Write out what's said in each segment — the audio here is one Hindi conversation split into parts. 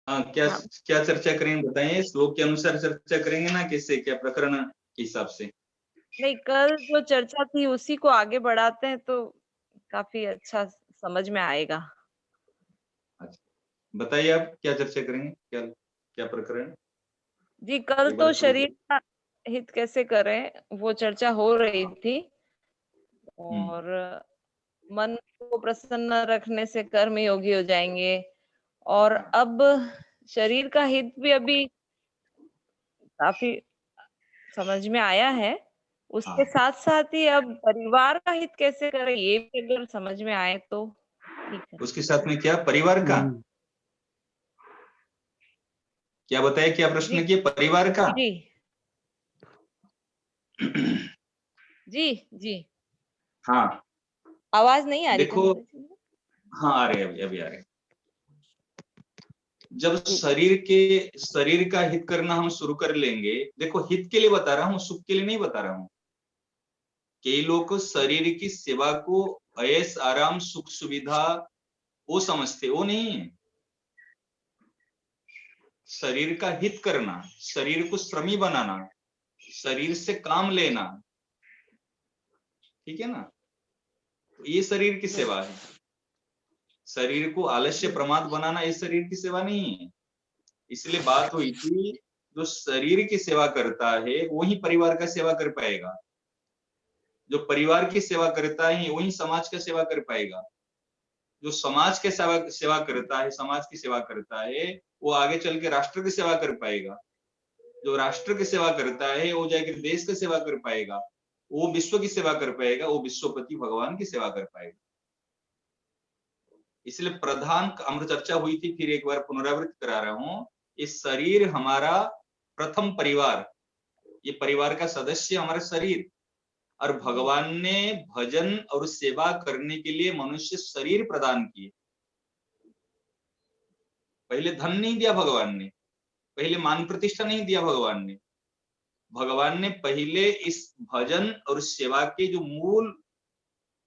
हाँ, क्या हाँ। क्या चर्चा करेंगे बताइए, श्लोक के अनुसार चर्चा करेंगे ना, कैसे क्या प्रकरण के हिसाब से? नहीं, कल जो चर्चा थी उसी को आगे बढ़ाते हैं तो काफ़ी अच्छा समझ में आएगा। अच्छा, बताइए आप क्या चर्चा करेंगे, क्या क्या प्रकरण? जी, कल एक बार तो शुरू शरीर करिए। का हित कैसे करें, वो चर्चा हो रही हाँ। थी। हम्म। और मन को प्रसन्न रखने से कर्म योगी हो जाएंगे। और हाँ। अब शरीर का हित भी अभी काफी समझ में आया है। उसके हाँ, साथ साथ ही अब परिवार का हित कैसे करें, ये भी अगर समझ में आए तो ठीक है। उसके साथ में क्या परिवार का, क्या बताया, क्या जी प्रश्न किए परिवार का? जी जी जी। हाँ, आवाज नहीं आ रही क्या देखो। माता जी? हाँ, आ रहे, अभी आ रहे। जब जी शरीर का हित करना हम शुरू कर लेंगे, देखो हित के लिए बता रहा हूँ, सुख के लिए नहीं बता रहा हूँ। कई लोग शरीर की सेवा को ऐश आराम सुख सुविधा वो समझते, वो नहीं है। शरीर का हित करना, शरीर को श्रमी बनाना, शरीर से काम लेना, ठीक है ना, तो ये शरीर की जी सेवा है। शरीर को आलस्य जी प्रमाद बनाना ये शरीर की सेवा नहीं है। इसलिए बात हुई थी, जो शरीर की सेवा करता है वही परिवार का सेवा कर पाएगा। जो परिवार की सेवा करता है वही समाज का सेवा कर पाएगा। जो समाज के सेवा करता है, समाज की सेवा करता है, वो आगे चल के राष्ट्र की सेवा कर पाएगा। जो राष्ट्र की सेवा करता है वो जाकर देश की सेवा कर पाएगा। वो विश्व की सेवा कर पाएगा, वो विश्वपति भगवान की सेवा कर पाएगा। इसलिए प्रधान अमृत चर्चा हुई थी, फिर एक बार पुनरावृत्त करा रहा हूं। इस शरीर हमारा प्रथम परिवार, ये परिवार का सदस्य हमारा शरीर। और जी। भगवान ने भजन और सेवा करने के लिए मनुष्य शरीर प्रदान किए। पहले धन नहीं दिया भगवान ने, पहले मान प्रतिष्ठा नहीं दिया भगवान ने। भगवान ने पहले इस भजन और सेवा के जो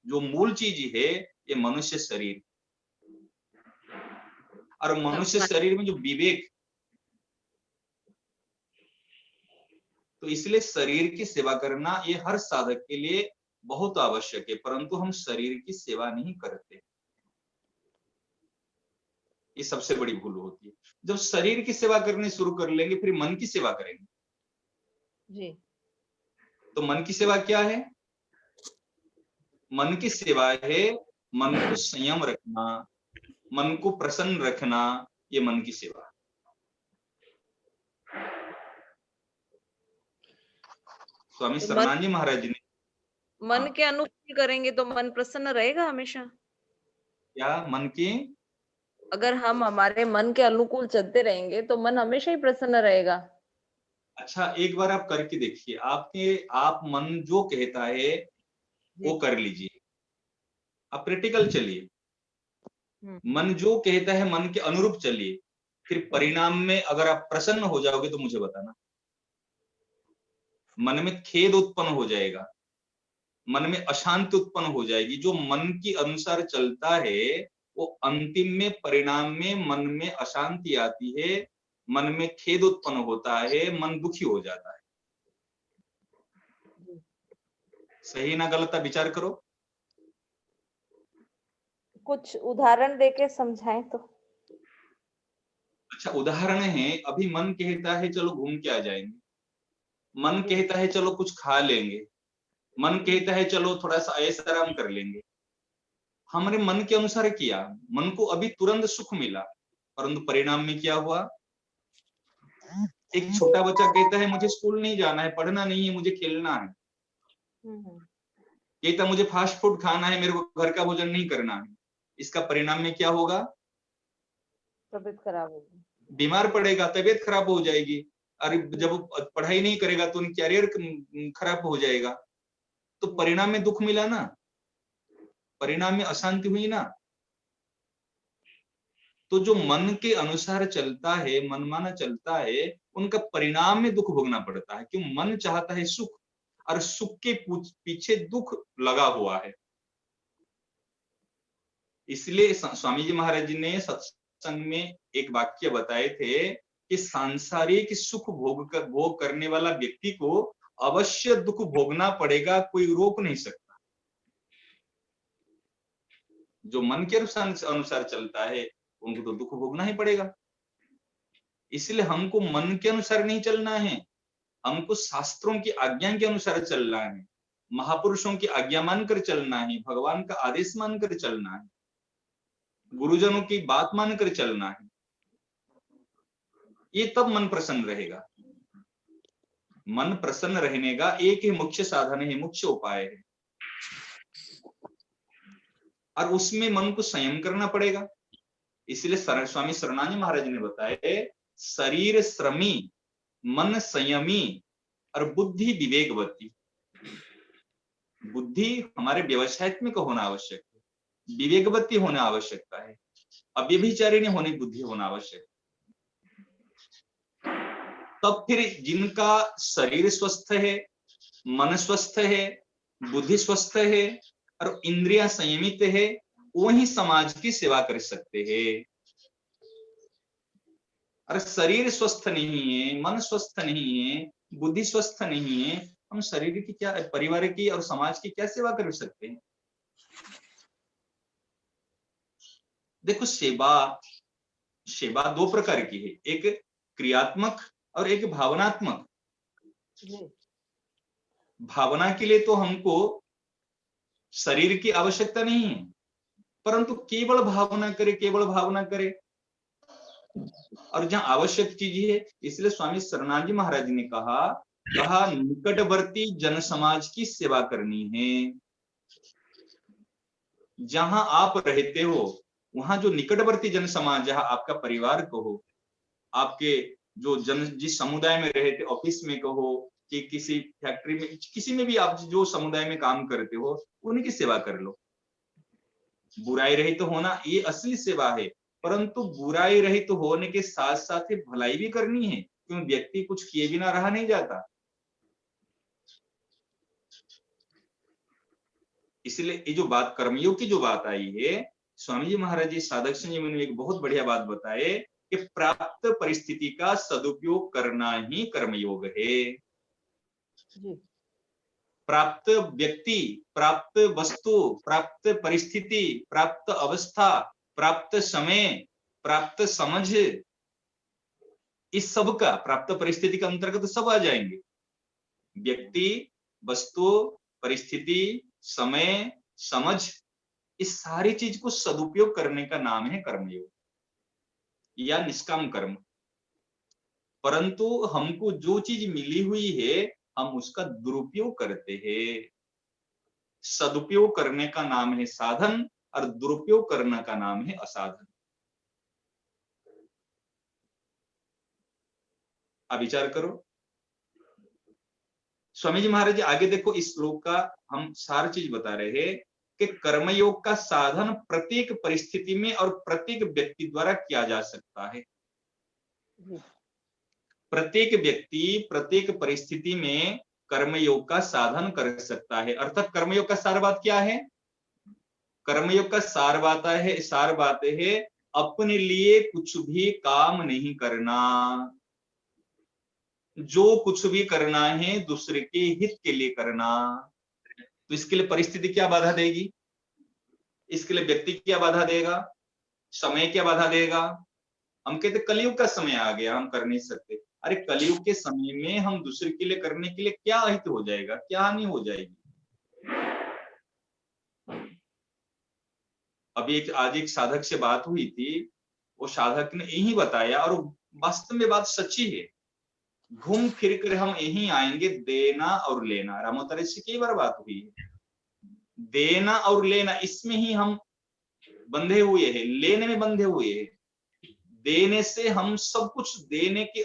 मूल चीज है, ये मनुष्य शरीर। और मनुष्य शरीर में जो विवेक, तो इसलिए शरीर की सेवा करना ये हर साधक के लिए बहुत आवश्यक है, परंतु हम शरीर की सेवा नहीं करते। ये सबसे बड़ी भूल होती है। जब शरीर की सेवा करनी शुरू कर लेंगे, फिर मन की सेवा करेंगे। जी तो मन की सेवा क्या है? मन की सेवा है मन को संयम रखना, मन को प्रसन्न रखना, ये मन की सेवा है। स्वामी तो शरणानंद महाराज जी ने, मन हाँ, के अनुकूल करेंगे तो मन प्रसन्न रहेगा हमेशा। क्या मन की, अगर हम हमारे मन के अनुकूल चलते रहेंगे तो मन हमेशा ही प्रसन्न रहेगा। अच्छा एक बार आप करके देखिए, आप मन जो कहता है वो जी। कर लीजिए। आप प्रैक्टिकल चलिए, हम्म मन जो कहता है मन के अनुरूप चलिए। फिर परिणाम में अगर आप प्रसन्न हो जाओगे तो मुझे बताना। मन में खेद उत्पन्न हो जाएगा, मन में अशांति उत्पन्न हो जाएगी। जो मन के अनुसार चलता है वो अंतिम में परिणाम में मन में अशांति आती है, मन में खेद उत्पन्न होता है, मन दुखी हो जाता है। सही ना गलत, आप विचार करो। कुछ उदाहरण देके समझाएं तो। अच्छा उदाहरण है, अभी मन कहता है चलो घूम के आ जाएंगे, मन जी कहता है चलो कुछ खा लेंगे, मन जी कहता है चलो थोड़ा सा ऐश आराम कर लेंगे। हमने मन के अनुसार किया, मन को अभी तुरंत सुख मिला, परंतु परिणाम में क्या हुआ? एक छोटा बच्चा कहता है मुझे स्कूल नहीं जाना है, पढ़ना नहीं है, मुझे खेलना है। हम्म। कहता मुझे फास्ट फूड खाना है, मेरे को घर का भोजन नहीं करना है। इसका परिणाम में क्या होगा? तबीयत खराब होगी। बीमार पड़ेगा, तबीयत खराब हो जाएगी। और जी जब पढ़ाई नहीं करेगा तो कैरियर खराब हो जाएगा। तो जी परिणाम में दुख मिला ना, जी परिणाम में अशांति हुई ना। तो जो मन के अनुसार चलता है, मनमाना चलता है, उनका परिणाम में दुख भोगना पड़ता है। क्यों? मन चाहता है सुख, और सुख के पीछे दुख लगा हुआ है। इसलिए स्वामी जी महाराज जी ने प्रसंग में एक वाक्य बताए थे कि सांसारिक सुख भोग करने वाला व्यक्ति को अवश्य दुख भोगना पड़ेगा, कोई रोक नहीं सकता। जो मन के अनुसार चलता है उनको तो दुख भोगना ही पड़ेगा। इसलिए हमको मन के अनुसार नहीं चलना है, हमको शास्त्रों की आज्ञा के अनुसार चलना है, महापुरुषों की आज्ञा मानकर चलना है, भगवान का आदेश मानकर चलना है, गुरुजनों की बात मानकर चलना है। ये तब मन प्रसन्न रहेगा। मन प्रसन्न रहने का एक ही मुख्य साधन है, मुख्य उपाय है, और उसमें मन को संयम करना पड़ेगा। इसलिए स्वामी शरणानंद महाराज ने बताया, शरीर श्रमी, मन संयमी और बुद्धि विवेकवती। बुद्धि हमारे व्यवसायत्मक होना आवश्यक है, विवेकवती होना आवश्यकता है, अव्यभिचारिणी होने बुद्धि होना आवश्यक। तब फिर जिनका शरीर स्वस्थ है, मन स्वस्थ है, बुद्धि स्वस्थ है और इंद्रियां संयमित है, वही समाज की सेवा कर सकते हैं। अरे शरीर स्वस्थ नहीं है, मन स्वस्थ नहीं है, बुद्धि स्वस्थ नहीं है, हम शरीर की क्या, परिवार की और समाज की क्या सेवा कर सकते हैं? देखो, सेवा दो प्रकार की है, एक क्रियात्मक और एक भावनात्मक। भावना के लिए तो हमको शरीर की आवश्यकता नहीं है, परंतु केवल भावना करे और जहां आवश्यक चीज है। इसलिए स्वामी शरणानंद जी महाराज ने कहा निकटवर्ती जन समाज की सेवा करनी है। जहां आप रहते हो वहां जो निकटवर्ती जन समाज, जहां आपका परिवार कहो, आपके जो जिस समुदाय में रहते, ऑफिस में कहो कि किसी फैक्ट्री में, किसी में भी आप जो समुदाय में काम करते हो, उनकी सेवा कर लो। बुराई रहित तो होना ये असली सेवा है, परंतु बुराई रहित तो होने के साथ साथ ही भलाई भी करनी है, क्यों व्यक्ति कुछ किए बिना रहा नहीं जाता। इसलिए ये जो बात कर्मयोग की जो बात आई है, स्वामी जी महाराज जी साधक संजय ने एक बहुत बढ़िया बात बताए कि प्राप्त परिस्थिति का सदुपयोग करना ही कर्मयोग है। प्राप्त व्यक्ति, प्राप्त वस्तु, प्राप्त परिस्थिति, प्राप्त अवस्था, प्राप्त समय, प्राप्त समझ, इस सब का, प्राप्त परिस्थिति के अंतर्गत सब आ जाएंगे। व्यक्ति, वस्तु, परिस्थिति, समय, समझ, इस सारी चीज को सदुपयोग करने का नाम है कर्मयोग या निष्काम कर्म। परंतु हमको जो चीज मिली हुई है हम उसका दुरुपयोग करते हैं। सदुपयोग करने का नाम है साधन और दुरुपयोग करने का नाम है असाधन। अब विचार करो, स्वामी जी महाराज जी आगे देखो, इस श्लोक का हम सारी चीज बता रहे हैं कि कर्मयोग का साधन प्रत्येक परिस्थिति में और प्रत्येक व्यक्ति द्वारा किया जा सकता है। प्रत्येक व्यक्ति प्रत्येक परिस्थिति में कर्मयोग का साधन कर सकता है। अर्थात कर्मयोग का सार बात क्या है? कर्मयोग का सार बात है अपने लिए कुछ भी काम नहीं करना, जो कुछ भी करना है दूसरे के हित के लिए करना। तो इसके लिए परिस्थिति क्या बाधा देगी? इसके लिए व्यक्ति क्या बाधा देगा? समय क्या बाधा देगा? हम कहते कलयुग का समय आ गया, हम कर नहीं सकते। अरे कलयुग के समय में हम दूसरे के लिए करने के लिए क्या हित हो जाएगा, क्या हानि हो जाएगी? अभी आज एक साधक से बात हुई थी, वो साधक ने यही बताया और वास्तव में बात सच्ची है। घूम फिर कर हम यही आएंगे, देना और लेना। रामोतरे से कई बार बात हुई है, देना और लेना इसमें ही हम बंधे हुए हैं, लेने में बंधे हुए हैं। देने से हम सब कुछ, देने की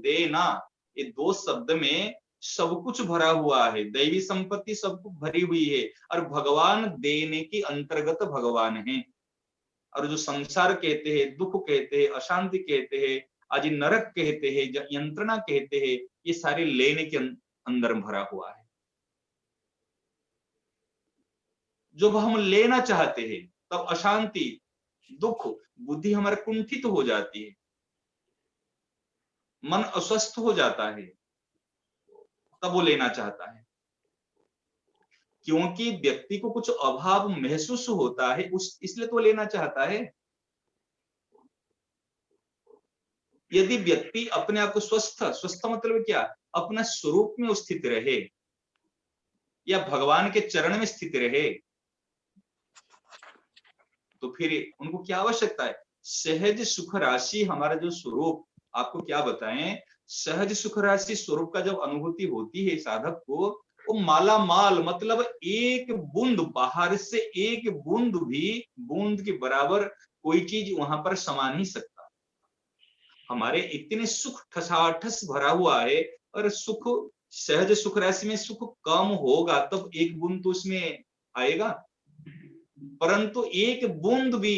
देना, ये दो शब्द में सब कुछ भरा हुआ है। दैवी संपत्ति सब कुछ भरी हुई है और भगवान देने के अंतर्गत भगवान है। और जो संसार कहते हैं, दुख कहते हैं, अशांति कहते हैं, आज नरक कहते हैं, यंत्रणा कहते हैं, ये सारे लेने के अंदर भरा हुआ है। जब हम लेना चाहते हैं तब अशांति, दुख, बुद्धि हमारा कुंठित हो जाती है, मन अस्वस्थ हो जाता है, तब वो लेना चाहता है, क्योंकि व्यक्ति को कुछ अभाव महसूस होता है, उस इसलिए तो लेना चाहता है। यदि व्यक्ति अपने आप को स्वस्थ स्वस्थ मतलब क्या, अपना स्वरूप में स्थित रहे या भगवान के चरण में स्थित रहे, तो फिर उनको क्या आवश्यकता है, सहज सुख राशि हमारा जो स्वरूप, आपको क्या बताएं, सहज सुख राशि स्वरूप का जब अनुभूति होती है साधक को, वो माला माल, मतलब एक बूंद बाहर से एक बूंद भी बूंद के बराबर कोई चीज वहां पर समा नहीं सकता। हमारे इतने सुख ठसाठस भरा हुआ है, और सुख, सहज सुख राशि में सुख कम होगा तब एक बूंद तो उसमें आएगा, परंतु एक बूंद भी,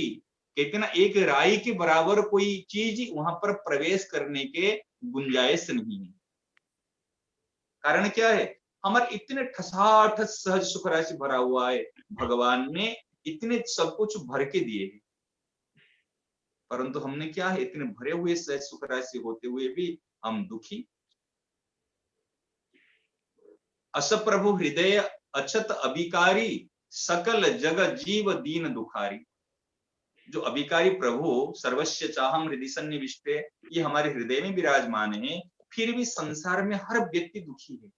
कहते ना एक राई के बराबर कोई चीज वहां पर प्रवेश करने के गुंजाइश नहीं है। कारण क्या है, हमारे इतने ठसाठस सहज सुख राशि भरा हुआ है, भगवान ने इतने सब कुछ भर के दिए हैं, परंतु हमने क्या है, इतने भरे हुए सहज सुख राशि होते हुए भी हम दुखी। अस प्रभु हृदय अछत अभिकारी, सकल जग जीव दीन दुखारी। जो अभिकारी प्रभु सर्वस्व चाहम हृदय सन्निविष्ट, ये हमारे हृदय में विराजमान है, फिर भी संसार में हर व्यक्ति दुखी है,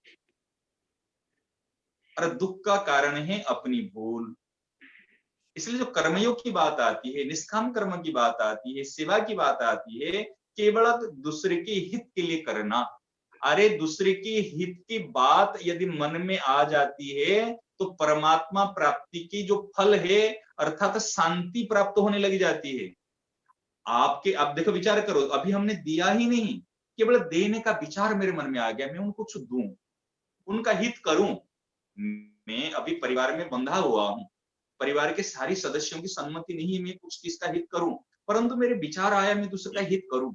और दुख का कारण है अपनी भूल। इसलिए जो कर्मयोग की बात आती है, निष्काम कर्म की बात आती है, सेवा की बात आती है, केवल दूसरे के हित के लिए करना। अरे दूसरे की हित की बात यदि मन में आ जाती है, तो परमात्मा प्राप्ति की जो फल है, अर्थात शांति प्राप्त होने लग जाती है। आपके, आप देखो विचार करो, अभी हमने दिया ही नहीं, केवल देने का विचार मेरे मन में आ गया, मैं उनको कुछ दूं, उनका हित करूं। मैं अभी परिवार में बंधा हुआ हूं, परिवार के सारी सदस्यों की सम्मति नहीं है मैं कुछ किसका हित करूं, परंतु मेरे विचार आया मैं दूसरे का हित करूं।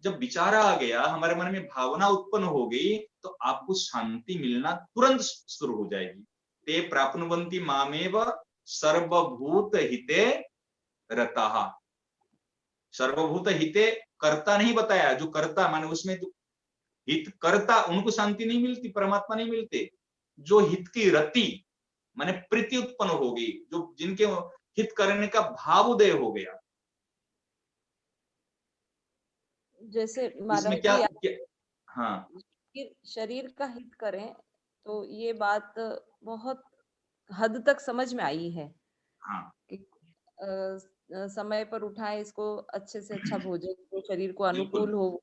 जब विचार आ गया, हमारे मन में भावना उत्पन्न हो गई, तो आपको शांति मिलना तुरंत शुरू हो जाएगी। ते प्राप्नुवन्ति मामेव सर्वभूत हिते रताः। सर्वभूत हिते कर्ता नहीं बताया, जो कर्ता माने उसमें जो हित करता, उनको शांति नहीं मिलती, परमात्मा नहीं मिलते। जो हित की रति माने प्रीति उत्पन्न हो गई, जो जिनके हित करने का भाव उदय हो गया, जैसे इसमें माधव क्या, जी, क्या हाँ शरीर का हित करें, तो ये बात बहुत हद तक समझ में आई है हाँ कि समय पर उठाएं इसको, अच्छे से अच्छा भोजन जो शरीर को बिल्कुल। अनुकूल हो।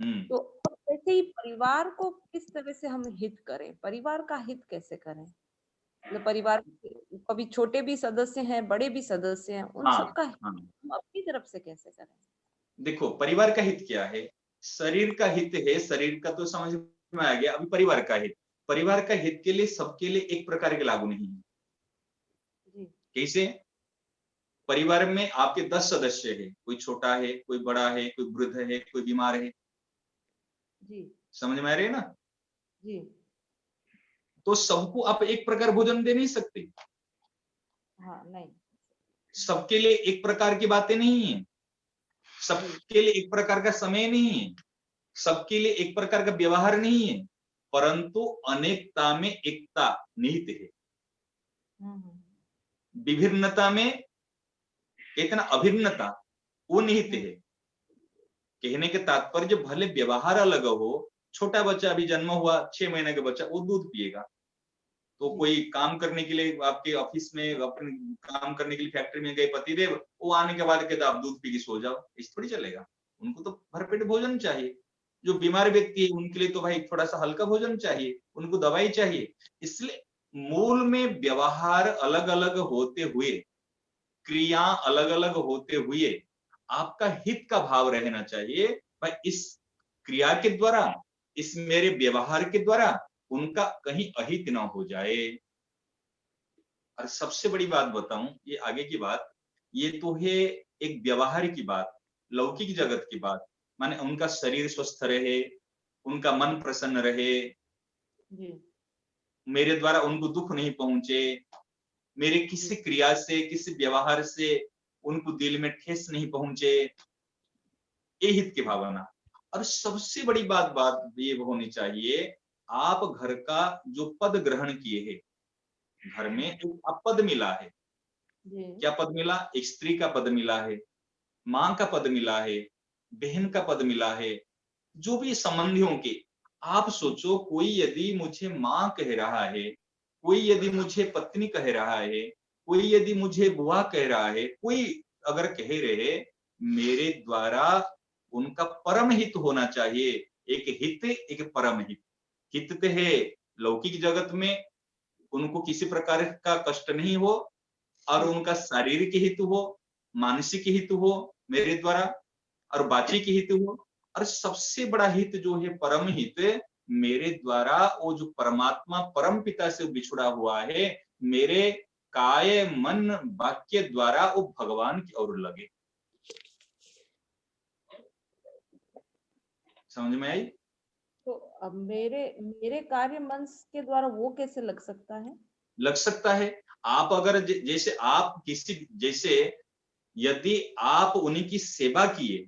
हम्म तो ऐसे ही परिवार को किस तरह से हम हित करें, परिवार का हित कैसे करें, मतलब परिवार कभी छोटे भी सदस्य हैं, बड़े भी सदस्य हैं, उन हाँ सबका हित हाँ, हम अपनी तरफ से कैसे करें। देखो परिवार का हित क्या है, शरीर का हित है, शरीर का तो समझ में आ गया, अभी परिवार का हित, परिवार का हित के लिए सबके लिए एक प्रकार के लागू नहीं है। जी कैसे, परिवार में आपके 10 सदस्य है, कोई छोटा है, कोई बड़ा है, कोई वृद्ध है, कोई बीमार है, जी समझ में आ रही है ना, जी। तो सबको आप एक प्रकार भोजन दे नहीं सकते, हाँ नहीं। सबके लिए एक प्रकार की बातें नहीं है, सबके लिए एक प्रकार का समय नहीं है, सबके लिए एक प्रकार का व्यवहार नहीं है, परंतु अनेकता में एकता निहित है। विभिन्नता में कहते ना अभिन्नता, वो निहित है। कहने के तात्पर्य भले व्यवहार अलग हो, छोटा बच्चा अभी जन्म हुआ 6 महीने का बच्चा, वो दूध पिएगा, तो कोई काम करने के लिए आपके ऑफिस में, अपने काम करने के लिए फैक्ट्री में गए पतिदेव, वो आने के बाद कहते आप दूध पी के सो जाओ, इस थोड़ी चलेगा, उनको तो भरपेट भोजन चाहिए। जो बीमार व्यक्ति है उनके लिए तो भाई थोड़ा सा हल्का भोजन चाहिए, उनको दवाई चाहिए। इसलिए मूल में व्यवहार अलग अलग होते हुए, क्रिया अलग अलग होते हुए, आपका हित का भाव रहना चाहिए, भाई इस क्रिया के द्वारा, इस मेरे व्यवहार के द्वारा उनका कहीं अहित ना हो जाए। और सबसे बड़ी बात बताऊं, ये आगे की बात, ये तो है एक व्यवहार की बात, लौकिक जगत की बात, माने उनका शरीर स्वस्थ रहे, उनका मन प्रसन्न रहे, जी मेरे द्वारा उनको दुख नहीं पहुंचे, मेरे किसी क्रिया से, किसी व्यवहार से उनको दिल में ठेस नहीं पहुंचे, ये हित की भावना। और सबसे बड़ी बात ये होनी चाहिए, आप घर का जो पद ग्रहण किए हैं, घर में एक पद मिला है, जी क्या पद मिला? एक स्त्री का पद मिला है, माँ का पद मिला है, बहन का पद मिला है, जो भी संबंधियों के। आप सोचो, कोई यदि मुझे माँ कह रहा है, कोई यदि मुझे पत्नी कह रहा है, कोई यदि मुझे बुआ कह रहा है, कोई अगर कह रहे, मेरे द्वारा उनका परम हित होना चाहिए। एक हित, एक परम हित। हित तो है लौकिक जगत में उनको किसी प्रकार का कष्ट नहीं हो, और उनका शारीरिक हित हो, मानसिक हित हो मेरे द्वारा, और बाची की हित हो, और सबसे बड़ा हित जो है परम हित, मेरे द्वारा वो जो परमात्मा परम पिता से बिछुड़ा हुआ है, मेरे काय मन वाक्य द्वारा वो भगवान की ओर लगे। समझ में आई? तो अब मेरे मेरे कार्य मन के द्वारा वो कैसे लग सकता है? लग सकता है। आप अगर जैसे आप किसी, जैसे यदि आप उन्हीं की सेवा किए,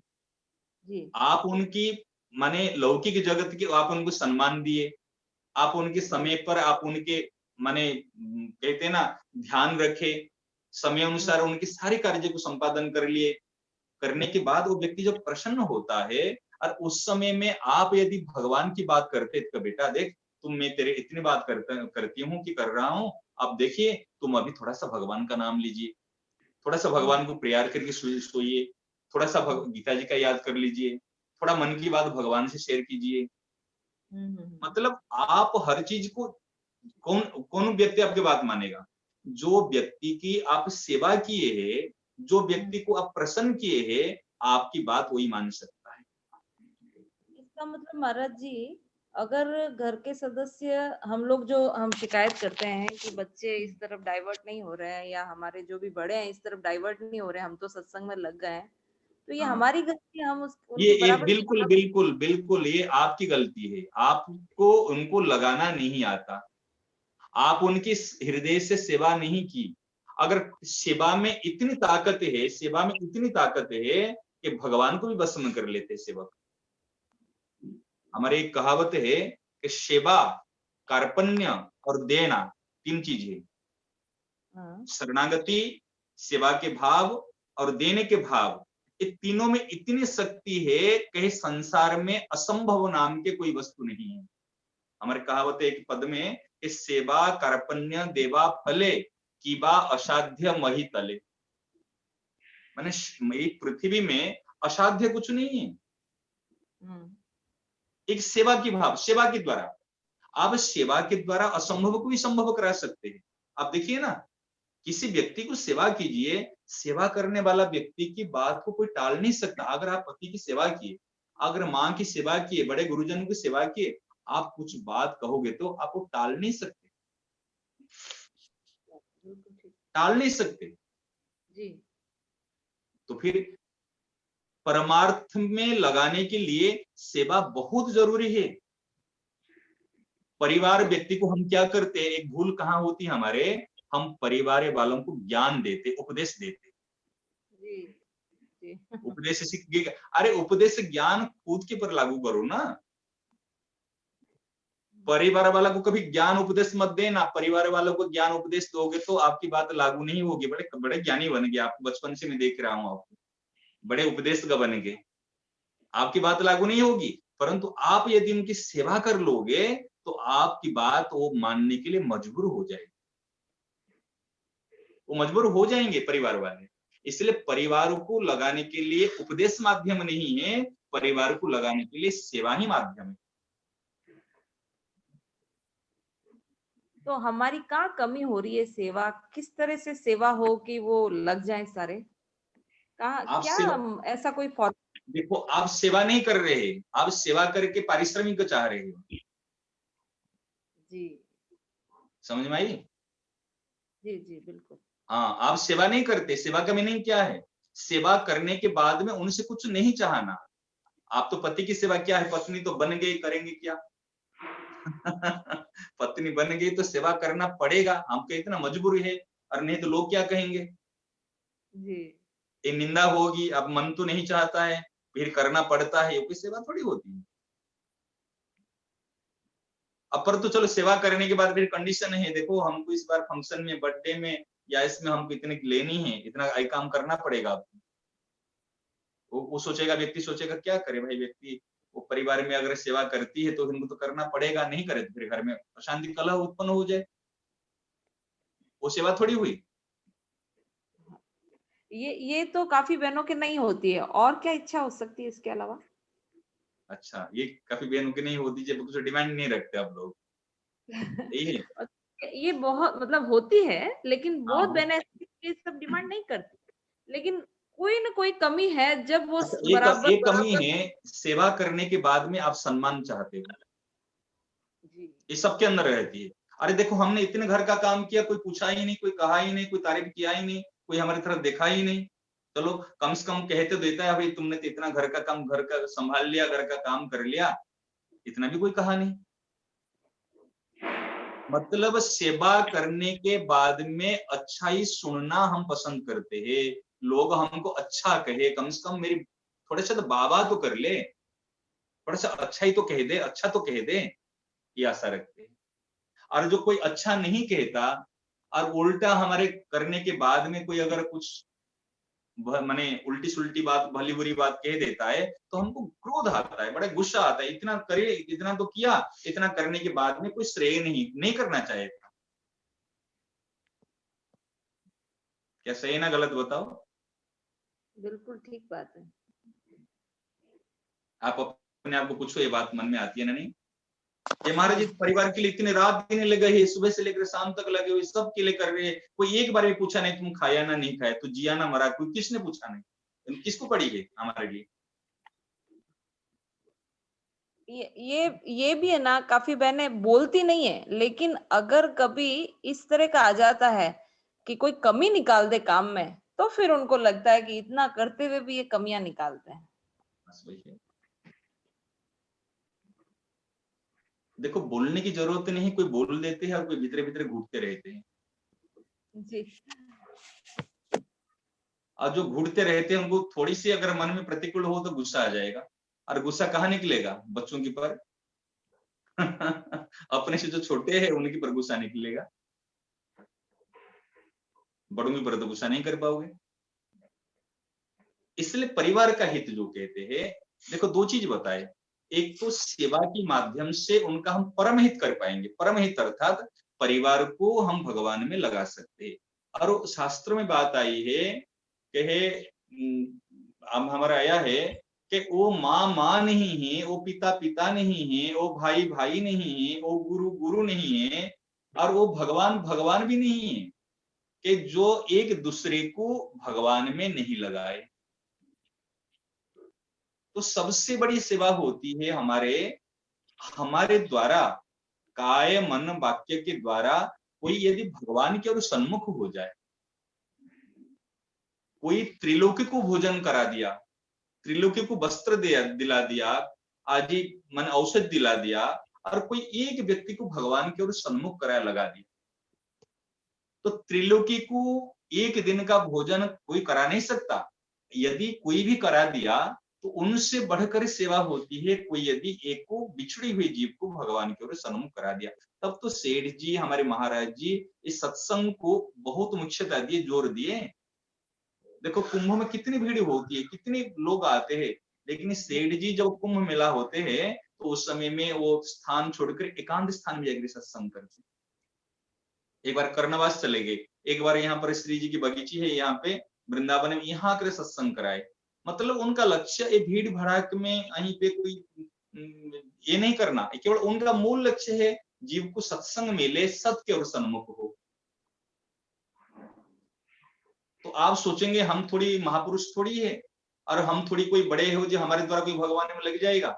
जी आप उनकी माने लौकिक जगत के आप उनको सम्मान दिए, आप उनके समय पर आप उनके माने कहते हैं ना ध्यान रखे, समय अनुसार उनके सारे कार्य को संपादन कर लिए, करने के बाद वो व्यक्ति जब प्रसन्न होता है, और उस समय में आप यदि भगवान की बात करते तो बेटा देख, तुम मैं तेरे इतनी बात करती हूँ कि कर रहा हूँ, अब देखिए तुम अभी थोड़ा सा भगवान का नाम लीजिए, थोड़ा सा भगवान को प्रेयर करके सोइए, थोड़ा सा गीता जी का याद कर लीजिए, थोड़ा मन की बात भगवान से शेयर कीजिए। मतलब आप हर चीज को, कौन कौन व्यक्ति आपकी बात मानेगा? जो व्यक्ति की आप सेवा किए हैं, जो व्यक्ति को आप प्रसन्न किए हैं, आपकी बात वही मान सकता है। इसका मतलब महाराज जी, अगर घर के सदस्य हम लोग जो हम शिकायत करते हैं कि बच्चे इस तरफ डाइवर्ट नहीं हो रहे हैं, या हमारे जो भी बड़े हैं इस तरफ डाइवर्ट नहीं हो रहे हैं, हम तो सत्संग में लग गए हैं, तो ये हाँ, हमारी गलती है, हम ये उनके ये बराबर बिल्कुल बिल्कुल बिल्कुल ये आपकी गलती है, आपको उनको लगाना नहीं आता, आप उनकी हृदय से सेवा नहीं की। अगर सेवा में इतनी ताकत है, सेवा में इतनी ताकत है कि भगवान को भी भस्म कर लेते सेवक। हमारी एक कहावत है कि सेवा, कार्पण्य और देना, तीन चीज है। हाँ शरणागति, सेवा के भाव और देने के भाव, ये तीनों में इतनी शक्ति है कि संसार में असंभव नाम के कोई वस्तु नहीं है। हमारी कहावत है एक पद में कि सेवा कार्पण्य देवा फले, कीबा असाध्य मही तले। माने एक पृथ्वी में असाध्य कुछ नहीं है। एक सेवा की भाव, सेवा के द्वारा आप सेवा के द्वारा असंभव को भी संभव करा सकते हैं। आप देखिए ना, किसी व्यक्ति को सेवा कीजिए, सेवा करने वाला व्यक्ति की बात को कोई टाल नहीं सकता। अगर आप पति की सेवा किए, अगर माँ की सेवा किए, बड़े गुरुजनों की सेवा किए, आप कुछ बात कहोगे तो आपको टाल नहीं सकते, बिल्कुल ठीक। टाल नहीं सकते। जी तो फिर परमार्थ में लगाने के लिए सेवा बहुत जरूरी है। परिवार व्यक्ति को हम क्या करते हैं, एक भूल कहाँ होती है हमारे, हम परिवार वालों को ज्ञान देते, उपदेश देते। जी जी उपदेश सीख गए, अरे उपदेश ज्ञान खुद के पर लागू करो ना। परिवार वाला को कभी ज्ञान उपदेश मत देना, परिवार वालों को ज्ञान उपदेश दोगे तो आपकी बात लागू नहीं होगी। बड़े बड़े ज्ञानी बन गए, आपको बचपन से मैं देख रहा हूँ, आपको बड़े उपदेश का बन गए, आपकी बात लागू नहीं होगी। परंतु आप यदि उनकी सेवा कर लोगे तो आपकी बात वो मानने के लिए मजबूर हो जाएगी, वो मजबूर हो जाएंगे परिवार वाले। इसलिए परिवार को लगाने के लिए उपदेश माध्यम नहीं है, परिवार को लगाने के लिए सेवा ही माध्यम है। तो हमारी कहाँ कमी हो रही है? सेवा किस तरह से सेवा हो कि वो लग जाए सारे? कहाँ आप क्या सेवा, ऐसा कोई फॉर देखो आप सेवा नहीं कर रहे हैं, आप सेवा करके पारिश्रमिक चाह रहे हो। जी समझ में आई? जी जी बिल्कुल। हाँ, आप सेवा नहीं करते। सेवा का मीनिंग क्या है? सेवा करने के बाद में उनसे कुछ नहीं चाहना। आप तो पति की सेवा क्या है, पत्नी तो बन गई, करेंगे क्या? पत्नी बन गई तो सेवा करना पड़ेगा, हमको इतना मजबूरी है, और नहीं तो लोग क्या कहेंगे। जी ये निंदा होगी, अब मन तो नहीं चाहता है, फिर करना पड़ता है, ये कोई सेवा थोड़ी होती है। अब पर तो चलो सेवा करने के बाद फिर कंडीशन है, देखो हमको इस बार फंक्शन में, बर्थडे में या इसमें हमको इतने लेनी है, इतना काम करना पड़ेगा आपको। वो सोचेगा, व्यक्ति सोचेगा क्या करे भाई, व्यक्ति वो परिवार में अगर सेवा करती है तो इनको तो करना पड़ेगा, नहीं करे तो फिर घर में अशांति कलह उत्पन्न हो जाए, वो सेवा थोड़ी हुई। ये तो काफी बहनों के नहीं होती है, और क्या इच्छा हो सकती है इसके अलावा? अच्छा, ये काफी बहनों की नहीं होती, जब कुछ डिमांड नहीं रखते आप लोग, यही है। ये बहुत मतलब होती है, लेकिन बहुत हाँ, बहनें ये सब डिमांड नहीं करती, लेकिन कोई ना कोई कमी है जब वो अच्छा, बराबर एक कमी बराबर। है, सेवा करने के बाद में आप सम्मान चाहते हो, जी ये सबके अंदर रहती है। अरे देखो हमने इतने घर का काम किया, कोई पूछा ही नहीं, कोई कहा ही नहीं, कोई तारीफ किया ही नहीं, कोई हमारी तरफ देखा ही नहीं, चलो कम से कम कहते तो देता है भाई तुमने तो इतना घर का काम, घर का संभाल लिया, घर का काम कर लिया, इतना भी कोई कहा नहीं। मतलब सेवा करने के बाद में अच्छा ही सुनना हम पसंद करते हैं, लोग हमको अच्छा कहे, कम से कम मेरी थोड़ा सा तो बाबा तो कर ले, थोड़ा सा अच्छा ही तो कह दे, अच्छा तो कह दे, ये आशा रखते हैं। और जो कोई अच्छा नहीं कहता और उल्टा हमारे करने के बाद में कोई अगर कुछ माने उल्टी सुल्टी बात, भली बुरी बात कह देता है, तो हमको क्रोध आता है, बड़ा गुस्सा आता है, इतना करे, इतना तो किया, इतना करने के बाद में कोई श्रेय नहीं करना चाहिए था। क्या सही है ना गलत बताओ? बिल्कुल ठीक बात है। आप अपने आप को पूछो, ये बात मन में आती है ना? नहीं, ये महाराज इस परिवार के लिए इतने रात दिन लगे है, सुबह से लेकर शाम तक लगे हुए, सब के लिए कर रहे हैं, कोई एक बार भी पूछा नहीं तुम खाया ना नहीं खाया, तू जिया ना मरा, कोई किसने पूछा नहीं, किसको पड़ी है हमारे लिए? ये भी है ना, काफी बहनें बोलती नहीं है, लेकिन अगर कभी इस तरह का आ जाता है कि कोई कमी निकाल दे काम में, तो फिर उनको लगता है कि इतना करते हुए भी ये कमियां निकालते हैं। बस वही है। देखो बोलने की जरूरत नहीं, कोई बोल देते हैं और कोई भीतर भीतर घूटते रहते हैं, जी और जो घूटते रहते हैं उनको थोड़ी सी अगर मन में प्रतिकूल हो तो गुस्सा आ जाएगा, और गुस्सा कहाँ निकलेगा? बच्चों की पर अपने से जो छोटे हैं उनकी पर गुस्सा निकलेगा, बड़ों की पर तो गुस्सा नहीं कर पाओगे। इसलिए परिवार का हित जो कहते हैं, देखो दो चीज बताए, एक तो सेवा के माध्यम से उनका हम परम हित कर पाएंगे, परम हित अर्थात परिवार को हम भगवान में लगा सकते हैं। और शास्त्र में बात आई है कहे, हमारा आया है कि वो माँ माँ नहीं है, वो पिता पिता नहीं है, वो भाई भाई नहीं है, वो गुरु गुरु नहीं है, और वो भगवान भगवान भी नहीं है, कि जो एक दूसरे को भगवान में नहीं लगाए। तो सबसे बड़ी सेवा होती है हमारे हमारे द्वारा, काय मन वाक्य के द्वारा कोई यदि भगवान के और सन्मुख हो जाए, कोई त्रिलोकी को भोजन करा दिया, त्रिलोकी को वस्त्र दिला दिया, आदि मन औषध दिला दिया, और कोई एक व्यक्ति को भगवान के और सन्मुख कराया लगा दिया, तो त्रिलोकी को एक दिन का भोजन कोई करा नहीं सकता। यदि कोई भी करा दिया तो उनसे बढ़कर सेवा होती है कोई यदि एक को बिछड़ी हुई जीव को भगवान की ओर सन्मुख करा दिया। तब तो सेठ जी, हमारे महाराज जी इस सत्संग को बहुत मुख्यता दिए, जोर दिए। देखो कुंभ में कितनी भीड़ होती है, कितने लोग आते हैं, लेकिन सेठ जी जब कुंभ मेला होते हैं तो उस समय में वो स्थान छोड़कर एकांत स्थान में जाकर सत्संग करते। एक बार कर्णवास चले गए, एक बार यहाँ पर श्री जी की बगीची है, यहाँ पे वृंदावन में, यहाँ आकर सत्संग कराए। मतलब उनका लक्ष्य ये भीड़ भड़ाक में कहीं पे कोई ये नहीं करना, केवल उनका मूल लक्ष्य है जीव को सत्संग मिले, सत्य और सन्मुख हो। तो आप सोचेंगे हम थोड़ी महापुरुष थोड़ी है, और हम थोड़ी कोई बड़े हो जो हमारे द्वारा कोई भगवान में लग जाएगा।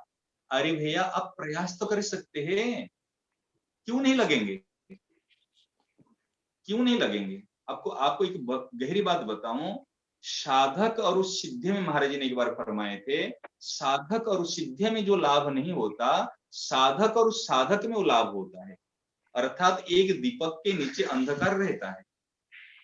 अरे भैया आप प्रयास तो कर सकते हैं, क्यों नहीं लगेंगे, क्यों नहीं लगेंगे? आपको आपको एक गहरी बात बताऊं, साधक और सिद्धि में महाराज जी ने एक बार फरमाए थे, साधक और सिद्धि में जो लाभ नहीं होता, साधक और साधक में वो लाभ होता है। अर्थात एक दीपक के नीचे अंधकार रहता है,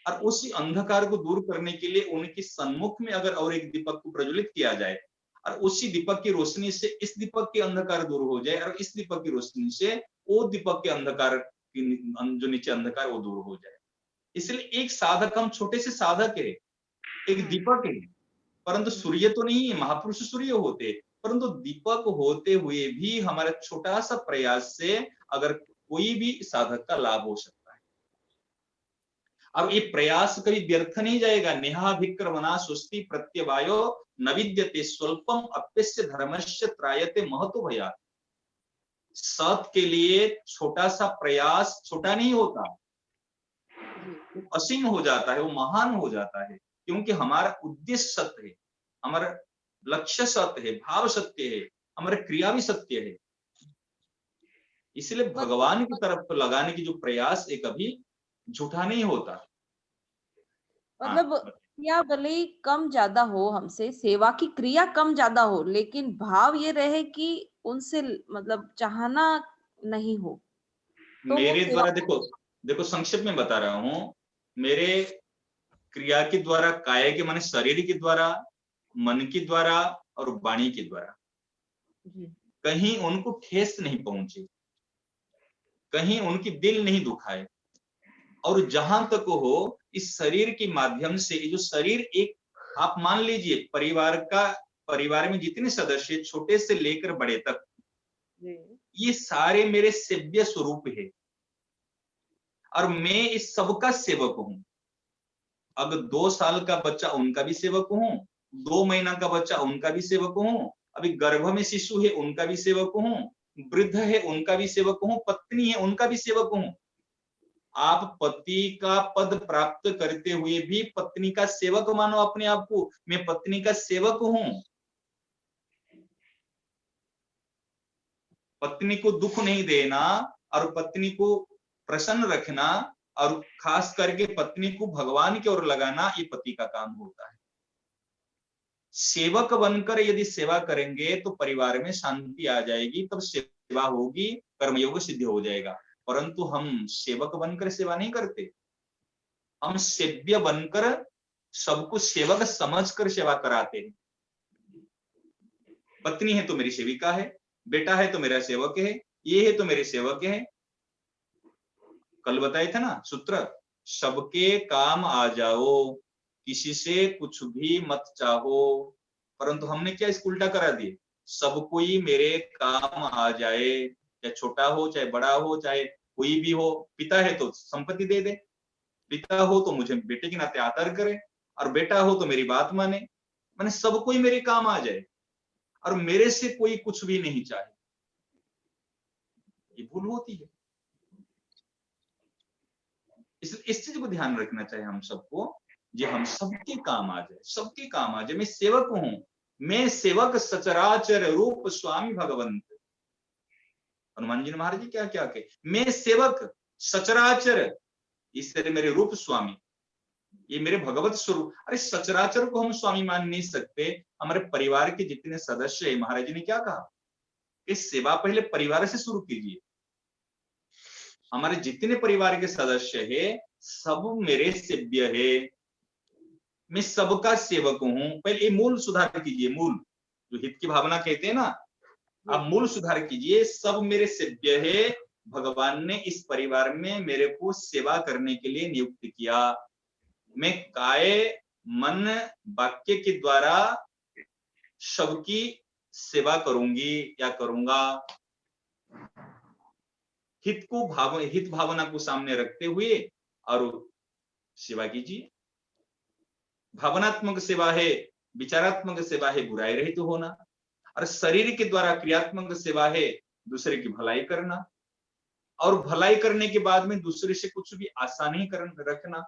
और उसी अंधकार को दूर करने के लिए उनके सम्मुख में अगर और एक दीपक को प्रज्वलित किया जाए और उसी दीपक की रोशनी से इस दीपक के अंधकार दूर हो जाए और इस दीपक की रोशनी से वो दीपक के अंधकार जो नीचे अंधकार वो दूर हो जाए। इसलिए एक साधक, हम छोटे से साधक है, एक दीपक है, परंतु सूर्य तो नहीं है, महापुरुष सूर्य होते, परंतु दीपक होते हुए भी हमारा छोटा सा प्रयास से अगर कोई भी साधक का लाभ हो सकता है। अब ये प्रयास कभी व्यर्थ नहीं जाएगा। नेहाभिक्रमणा सुस्ति प्रत्यवायो न विद्यते स्वल्पम अप्यस्य धर्मस्य त्रायते महतो भया। सत के लिए छोटा सा प्रयास छोटा नहीं होता, वो असीम हो जाता है, वो महान हो जाता है, क्योंकि हमारा उद्देश्य सत्य है, हमारा लक्ष्य सत्य है, भाव सत्य है, हमारा क्रिया भी सत्य है। इसलिए भगवान की तरफ लगाने की जो प्रयास है कभी झूठा नहीं होता। मतलब क्रिया भले ही कम ज्यादा हो, हमसे सेवा की क्रिया कम ज्यादा हो, लेकिन भाव ये रहे कि उनसे मतलब चाहना नहीं हो, तो वो मेरे सेवा। द्वारा देखो देखो संक्षेप में बता रहा हूं, मेरे क्रिया के द्वारा, काया के माने शरीर के द्वारा, मन के द्वारा और वाणी के द्वारा कहीं उनको ठेस नहीं पहुंची, कहीं उनकी दिल नहीं दुखाए। और जहां तक हो इस शरीर के माध्यम से, ये जो शरीर एक, आप मान लीजिए परिवार का, परिवार में जितने सदस्य छोटे से लेकर बड़े तक, ये सारे मेरे सेव्य स्वरूप है और मैं इस सबका सेवक हूं। अगर 2 साल का बच्चा उनका भी सेवक हूं, 2 महीना का बच्चा उनका भी सेवक हूं, अभी गर्भ में शिशु है उनका भी सेवक हूं, वृद्ध है उनका भी सेवक हूं, पत्नी है उनका भी सेवक हूं। आप पति का पद प्राप्त करते हुए भी पत्नी का सेवक मानो अपने आप को, मैं पत्नी का सेवक हूं। पत्नी को दुख नहीं देना और पत्नी को प्रसन्न रखना और खास करके पत्नी को भगवान की ओर लगाना, ये पति का काम होता है। सेवक बनकर यदि सेवा करेंगे तो परिवार में शांति आ जाएगी, तब सेवा होगी, कर्मयोग सिद्ध हो जाएगा। परंतु हम सेवक बनकर सेवा नहीं करते, हम सेव्य बनकर सबको सेवक समझकर सेवा कराते हैं। पत्नी है तो मेरी सेविका है, बेटा है तो मेरा सेवक है, ये है तो मेरे सेवक है। कल बताए थे ना सूत्र, सबके काम आ जाओ, किसी से कुछ भी मत चाहो। परंतु हमने क्या इसको उल्टा करा दिए, सब कोई मेरे काम आ जाए, चाहे छोटा हो चाहे बड़ा हो चाहे कोई भी हो। पिता है तो संपत्ति दे दे, पिता हो तो मुझे बेटे के नाते आदर करे, और बेटा हो तो मेरी बात माने। मैंने सब कोई मेरे काम आ जाए और मेरे से कोई कुछ भी नहीं चाहे, ये भूल होती है। इस चीज को ध्यान रखना चाहिए हम सबको, जो हम सबके काम आ जाए, सबके काम आ जाए। मैं सेवक हूं, मैं सेवक सचराचर रूप स्वामी भगवंत। हनुमान जी ने महाराज जी क्या क्या कहे, मैं सेवक सचराचर, इस तरह मेरे रूप स्वामी, ये मेरे भगवत स्वरूप। अरे सचराचर को हम स्वामी मान नहीं सकते। हमारे परिवार के जितने सदस्य है, महाराज जी ने क्या कहा, इस सेवा पहले परिवार से शुरू कीजिए। हमारे जितने परिवार के सदस्य है सब मेरे सेव्य है, मैं सबका सेवक हूं। पहले ये मूल सुधार कीजिए, मूल जो हित की भावना कहते हैं ना, आप मूल सुधार कीजिए। सब मेरे सेव्य है, भगवान ने इस परिवार में मेरे को सेवा करने के लिए नियुक्त किया। मैं काय मन वाक्य के द्वारा सबकी सेवा करूंगी या करूंगा। हित भावना को सामने रखते हुए और सेवा कीजिए। भावनात्मक सेवा है, विचारात्मक सेवा है बुराई रहित होना, और शरीर के द्वारा क्रियात्मक सेवा है दूसरे की भलाई करना, और भलाई करने के बाद में दूसरे से कुछ भी आशा नहीं रखना,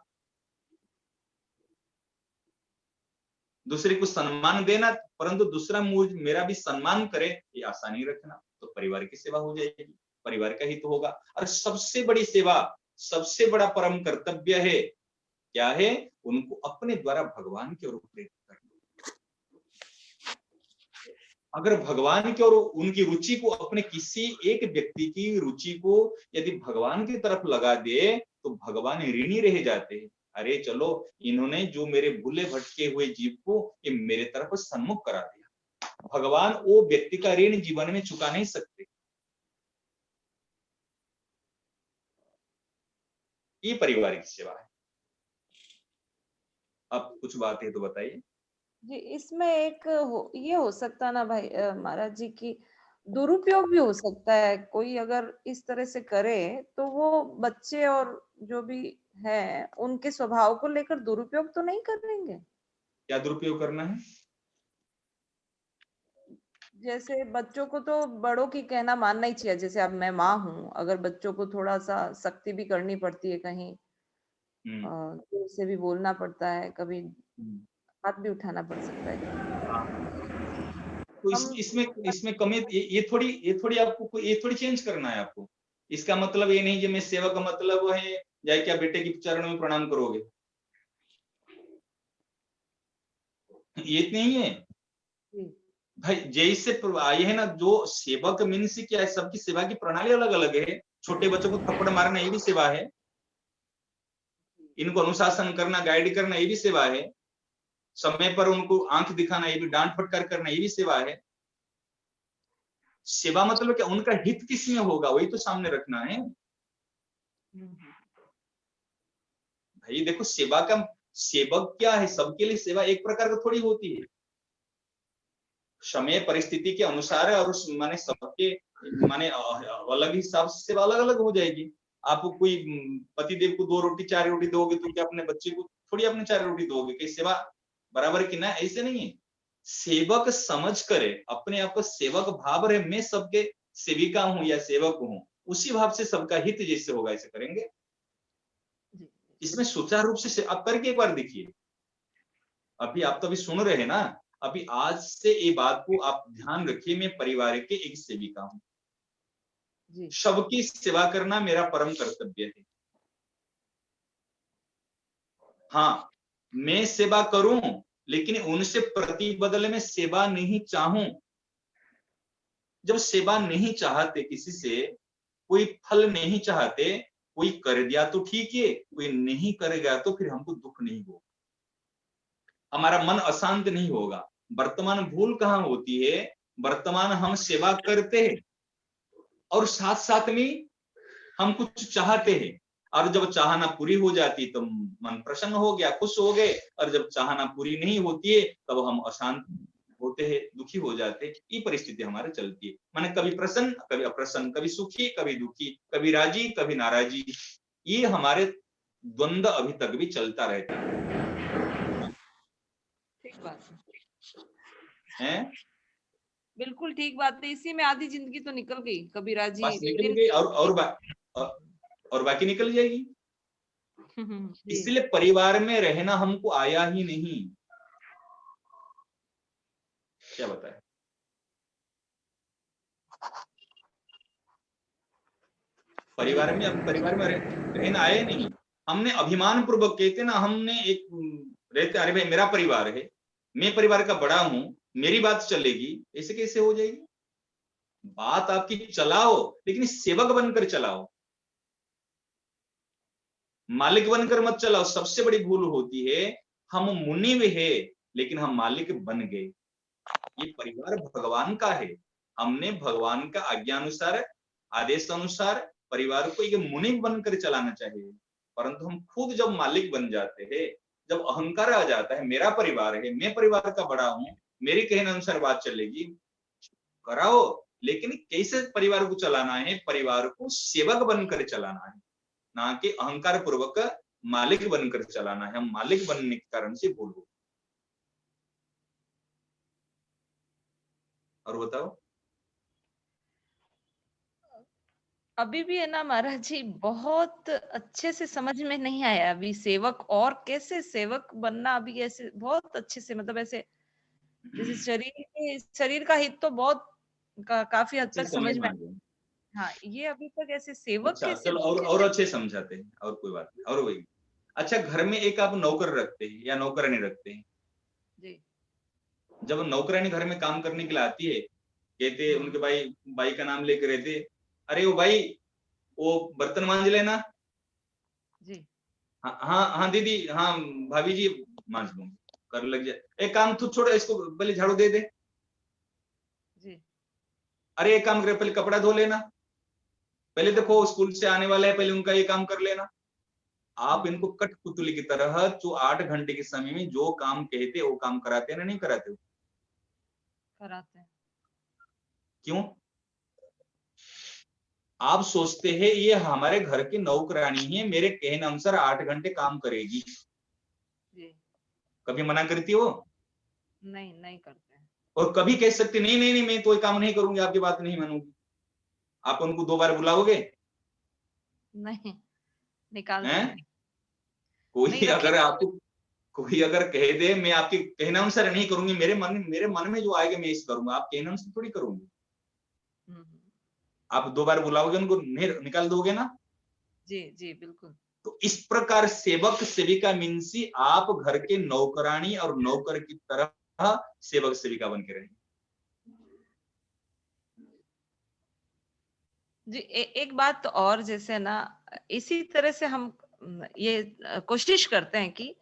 दूसरे को सम्मान देना, परंतु दूसरा मेरा भी सम्मान करे ये आशा नहीं रखना। तो परिवार की सेवा हो जाएगी, परिवार का हित होगा। और सबसे बड़ी सेवा, सबसे बड़ा परम कर्तव्य है क्या है, उनको अपने द्वारा भगवान की ओर प्रेरित करना। अगर भगवान की ओर उनकी रुचि को, अपने किसी एक व्यक्ति की रुचि को यदि भगवान की तरफ लगा दे तो भगवान ऋणी रह जाते हैं। अरे चलो, इन्होंने जो मेरे भूले भटके हुए जीव को ये मेरे तरफ सन्मुख करा दिया। भगवान वो व्यक्ति का ऋण जीवन में चुका नहीं सकते। ये पारिवारिक सेवा है। अब कुछ बात है तो बताइए। जी, इसमें ये हो सकता ना भाई महाराज जी की दुरुपयोग भी हो सकता है। कोई अगर इस तरह से करे तो वो बच्चे और जो भी है उनके स्वभाव को लेकर दुरुपयोग तो नहीं करेंगे। क्या दुरुपयोग करना है? जैसे बच्चों को तो बड़ों की कहना मानना ही चाहिए। जैसे अब मैं माँ हूँ, अगर बच्चों को थोड़ा सा सख्ती भी करनी पड़ती है कहीं, हम्म। जोर से भी बोलना पड़ता है, कभी हम्म। हाथ भी उठाना पड़ सकता है। हाँ। तो हम इसमें इसमें कमी ये थोड़ी आपको ये थोड़ी चेंज करना है आपको। इसका मतलब ये नहीं कि मैं सेवा का मतलब है जाए क्या बेटे के चरणों में प्रणाम करोगे, ये नहीं है जी, भाई। जैसे ये है ना, जो सेवक मीन्स क्या है, सबकी सेवा की प्रणाली अलग अलग है। छोटे बच्चों को थप्पड़ मारना ये भी सेवा है, इनको अनुशासन करना, गाइड करना ये भी सेवा है, समय पर उनको आंख दिखाना ये भी, डांट फटकार करना ये भी सेवा है। सेवा मतलब क्या, उनका हित किसमें होगा वही तो सामने रखना है भाई। देखो सेवा का सेवक क्या है, सबके लिए सेवा एक प्रकार का थोड़ी होती है। समय परिस्थिति के अनुसार और उस माने सबके माने अलग हिसाब से सेवा अलग अलग हो जाएगी। आप कोई पतिदेव को 2 रोटी 4 रोटी दोगे तो क्या अपने बच्चे को थोड़ी अपने 4 रोटी दोगे? कई सेवा बराबर की ना, ऐसे नहीं है। सेवक समझ करे, अपने आप को सेवक भाव रहे, मैं सबके सेविका हूँ या सेवक हूँ, उसी भाव से सबका हित जैसे होगा ऐसे करेंगे। जी, इसमें सुचारू रूप से आप करके एक बार देखिए। अभी आप तो अभी सुन रहे हैं ना, अभी आज से ये बात को आप ध्यान रखिए, मैं परिवार के एक सेविका हूँ, जी, सबकी सेवा करना मेरा परम कर्तव्य है। हाँ, मैं सेवा करूं लेकिन उनसे प्रतिबदले में सेवा नहीं चाहूं। जब सेवा नहीं चाहते किसी से, कोई फल नहीं चाहते, कोई कर दिया तो ठीक है, कोई नहीं करेगा तो फिर हमको दुख नहीं होगा, हमारा मन अशांत नहीं होगा। वर्तमान भूल कहां होती है, वर्तमान हम सेवा करते हैं और साथ साथ में हम कुछ चाहते हैं, और जब चाहना पूरी हो जाती तो मन प्रसन्न हो गया, खुश हो गए, और जब चाहना पूरी नहीं होती है तब हम अशांत होते हैं, दुखी हो जाते हैं। ये परिस्थिति हमारे चलती है, माने कभी प्रसन्न कभी अप्रसन्न, कभी सुखी कभी दुखी, कभी राजी कभी नाराजी। ये हमारे द्वंद्व अभी तक भी चलता रहता ठीक बात है। बिल्कुल ठीक बात है। इसी में आधी जिंदगी तो निकल गई, कभी राजी बस निकल दिन गई और बाकी निकल जाएगी। जी, इसलिए परिवार में रहना हमको आया ही नहीं। क्या बताए, परिवार में रहना आए नहीं। हमने अभिमान पूर्वक कहते ना, हमने एक रहते, अरे भाई मेरा परिवार है, मैं परिवार का बड़ा हूं, मेरी बात चलेगी, ऐसे कैसे हो जाएगी? बात आपकी चलाओ लेकिन सेवक बनकर चलाओ, मालिक बनकर मत चलाओ। सबसे बड़ी भूल होती है, हम मुनिव है लेकिन हम मालिक बन गए। ये परिवार भगवान का है, हमने भगवान का आज्ञा अनुसार, आदेश अनुसार परिवार को एक मुनि बनकर चलाना चाहिए। परंतु हम खुद जब मालिक बन जाते हैं, जब अहंकार आ जाता है, मेरा परिवार है, मैं परिवार का बड़ा हूं, मेरे कहने अनुसार बात चलेगी, कराओ, लेकिन कैसे परिवार को चलाना है? परिवार को सेवक बनकर चलाना है, ना कि अहंकार पूर्वक मालिक बनकर चलाना है। हम मालिक बनने के कारण से भूल हो। और बताओ। अभी भी है ना महाराज जी, बहुत अच्छे से समझ में नहीं आया अभी सेवक और कैसे सेवक बनना। अभी ऐसे बहुत अच्छे से मतलब ऐसे जैसे शरीर का हित तो बहुत काफी हद अच्छे तक से समझ समझ में में आ गया। हाँ, ये अभी तक ऐसे सेवक अच्छा कैसे चलो, और कैसे अच्छे समझाते हैं, और कोई बात नहीं, और वही। अच्छा, घर में एक आप नौकर रखते हैं या नौकरानी रखते हैं। जी, जब नौकरानी घर में काम करने के लिए आती है, कहते उनके भाई, भाई का नाम लेकर रहते, अरे वो भाई, वो बर्तन मांज लेना। जी, हाँ हाँ हाँ दीदी, हाँ भाभी जी, मांझ दूंगी, कर लग जाए। एक काम तू छोड़, इसको पहले झाड़ू दे दे। जी। अरे एक काम करे, पहले कपड़ा धो लेना। पहले हाँ देखो हाँ। स्कूल से आने वाले हैं, पहले उनका ये काम कर लेना। आप हम्म, इनको कठपुतली की तरह जो 8 घंटे के समय में जो काम कहते वो काम कराते हैं ना, नहीं कराते हो? कराते हैं। क्यों? आप सोचते हैं ये हमारे घर की नौकरानी है, मेरे कहने अनुसार 8 घंटे काम करेगी। जी। कभी मना करती हो? नहीं, नहीं करते हैं। और कभी कह सकती नहीं नहीं नहीं, मैं कोई काम नहीं करूंगी, आपकी बात नहीं मानूंगी? आप उनको 2 बार बुलाओगे? नहीं, निकाल हैं? देंगे। नहीं कोई अगर रखेंगे। आपको, कोई अगर कह दे मैं आपके कहने अनुसार नहीं करूंगी, मेरे मन में जो आएगा मैं इस करूंगा, आप कहने अनुसार थोड़ी करूंगी। हम्म। आप 2 बार बुलाओगे उनको, निकाल दोगे ना? जी जी बिल्कुल। तो इस प्रकार सेवक सेविका मीन्सी आप घर के नौकरानी और नौकर की तरह सेवक सेविका बन के रहेंगे। जी एक बात और, जैसे ना इसी तरह से हम ये कोशिश करते हैं कि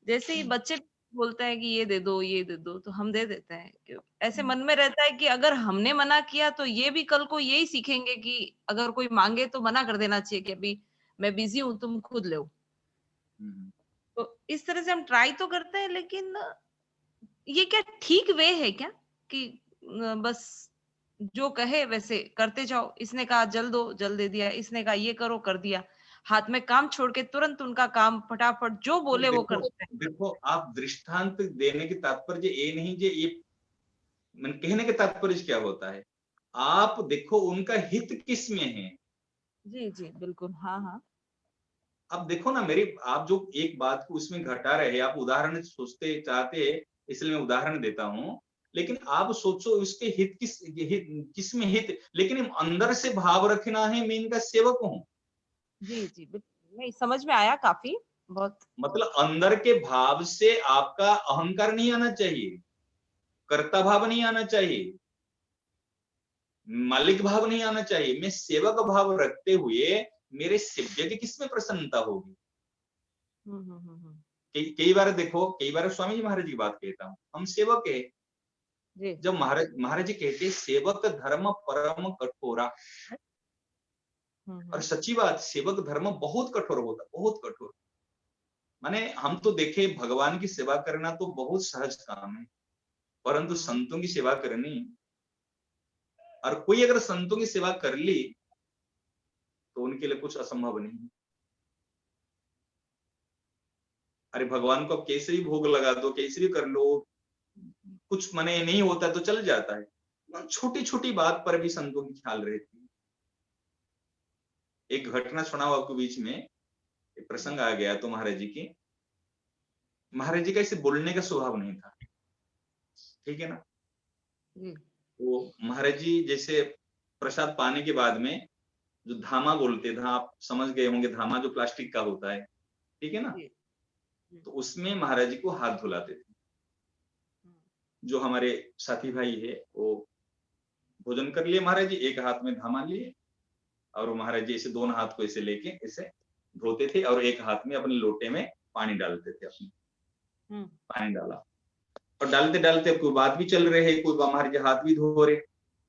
जैसे ही बच्चे बोलते हैं कि ये दे दो ये दे दो, तो हम दे देते हैं। ऐसे मन में रहता है कि अगर हमने मना किया तो ये भी कल को यही सीखेंगे कि अगर कोई मांगे तो मना कर देना चाहिए कि अभी मैं बिजी हूँ, तुम खुद लो। तो इस तरह से हम ट्राई तो करते हैं, लेकिन ये क्या ठीक वे है क्या कि बस जो कहे वैसे करते जाओ? इसने कहा जल दो, जल दे दिया, इसने कहा ये करो, कर दिया। हाथ में काम छोड़ के तुरंत उनका काम फटाफट जो बोले वो देखो करते हैं। देखो, आप दृष्टांत देने की तात्पर्य ये नहीं, जे ये कहने के तात्पर्य क्या होता है? आप देखो उनका हित किस में है। जी जी बिल्कुल। हाँ हाँ। अब देखो ना, मेरी आप जो एक बात को उसमें घटा रहे हैं, आप उदाहरण सोचते चाहते हैं, इसलिए मैं उदाहरण देता हूं। लेकिन आप सोचो उसके हित किस में हित, लेकिन अंदर से भाव रखना है, मैं इनका सेवक हूं। जी जी बिल्कुल, नहीं समझ में आया काफी बहुत। मतलब अंदर के भाव से आपका अहंकार नहीं आना चाहिए, कर्ता भाव नहीं आना चाहिए, मालिक भाव नहीं आना चाहिए। मैं सेवक भाव रखते हुए मेरे सेव्य की किसमें प्रसन्नता होगी? हम्म। कई बार देखो, कई बार स्वामी जी महाराज की बात कहता हूँ, हम सेवक है। जी। जब महाराज महाराज जी कहते सेवक धर्म परम कठोरा, और हम्म। सच्ची बात, सेवक धर्म बहुत कठोर होता, बहुत कठोर। माने हम तो देखे भगवान की सेवा करना तो बहुत सहज काम है, परंतु हम्म। संतों की सेवा करनी, और कोई अगर संतों की सेवा कर ली तो उनके लिए कुछ असंभव नहीं। अरे भगवान को कैसे भी भोग लगा दो, कैसे भी कर लो, कुछ मने नहीं होता तो चल जाता है। छोटी छोटी बात पर भी संतों की ख्याल रहती है। एक घटना सुनाओ आपको बीच में, एक प्रसंग आ गया तो महाराज जी की, महाराज जी का इसे बोलने का स्वभाव नहीं था, ठीक है ना? जी तो महाराज जी जैसे प्रसाद पाने के बाद में जो धामा बोलते था, आप समझ गए होंगे, धामा जो प्लास्टिक का होता है, ठीक है ना? जी। तो उसमें महाराज जी को हाथ धुलाते थे। जो हमारे साथी भाई है वो भोजन कर लिए, महाराज जी एक हाथ में धामा लिए, और महाराज जी ऐसे दोनों हाथ को ऐसे लेके ऐसे धोते थे, और एक हाथ में अपने लोटे में पानी डालते थे, अपने पानी डाला, और डालते डालते कोई बात भी चल रहे है, कोई महाराज जी हाथ भी धो रहे।